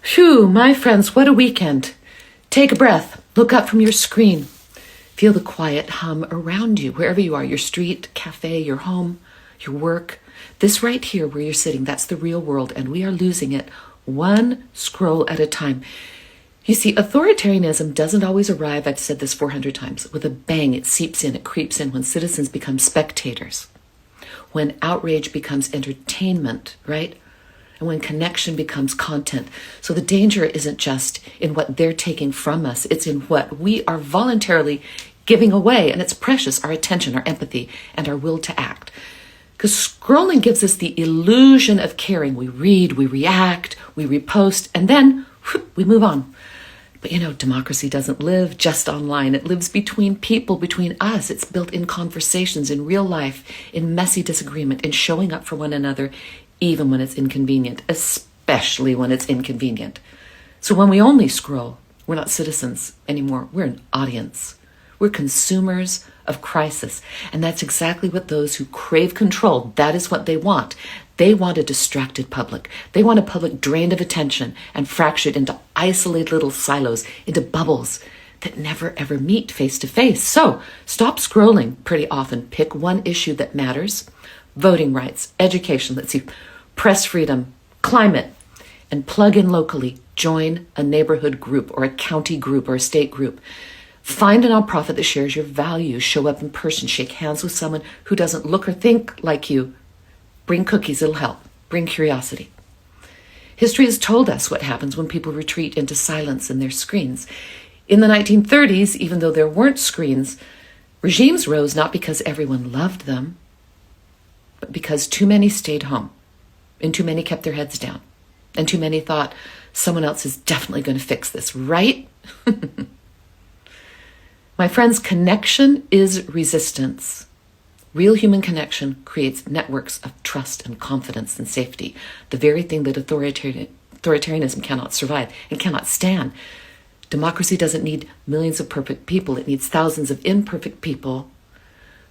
Phew, my friends, what a weekend. Take a breath, look up from your screen. Feel the quiet hum around you, wherever you are, your street, cafe, your home, your work. This right here where you're sitting, that's the real world, and we are losing it one scroll at a time. You see, authoritarianism doesn't always arrive, I've said this 400 times, with a bang. It seeps in, it creeps in when citizens become spectators, when outrage becomes entertainment, right? And when connection becomes content. So the danger isn't just in what they're taking from us, it's in what we are voluntarily giving away, and it's precious, our attention, our empathy, and our will to act. Because scrolling gives us the illusion of caring. We read, we react, we repost, and then whoop, we move on. But democracy doesn't live just online. It lives between people, between us. It's built in conversations, in real life, in messy disagreement, in showing up for one another, even when it's inconvenient, especially when it's inconvenient. So when we only scroll, we're not citizens anymore. We're an audience. We're consumers of crisis. And that's exactly what those who crave control, that is what they want. They want a distracted public. They want a public drained of attention and fractured into isolated little silos, into bubbles that never ever meet face to face. So stop scrolling pretty often. Pick one issue that matters. Voting rights, education, let's see, press freedom, climate, and plug in locally. Join a neighborhood group or a county group or a state group. Find a nonprofit that shares your values. Show up in person. Shake hands with someone who doesn't look or think like you. Bring cookies, it'll help. Bring curiosity. History has told us what happens when people retreat into silence in their screens. In the 1930s, even though there weren't screens, regimes rose not because everyone loved them, but because too many stayed home, and too many kept their heads down, and too many thought, someone else is definitely going to fix this, right? My friends, connection is resistance. Real human connection creates networks of trust and confidence and safety, the very thing that authoritarianism cannot survive and cannot stand. Democracy doesn't need millions of perfect people. It needs thousands of imperfect people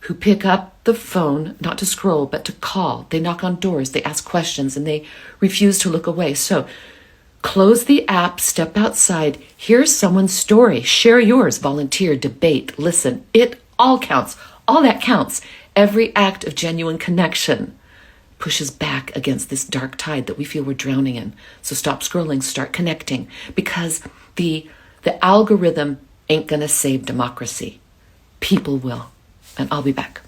who pick up the phone, not to scroll, but to call. They knock on doors, they ask questions, and they refuse to look away. So close the app, step outside, hear someone's story, share yours, volunteer, debate, listen. It all counts. All that counts. Every act of genuine connection pushes back against this dark tide that we feel we're drowning in. So stop scrolling, start connecting, because the algorithm ain't gonna save democracy. People will. And I'll be back.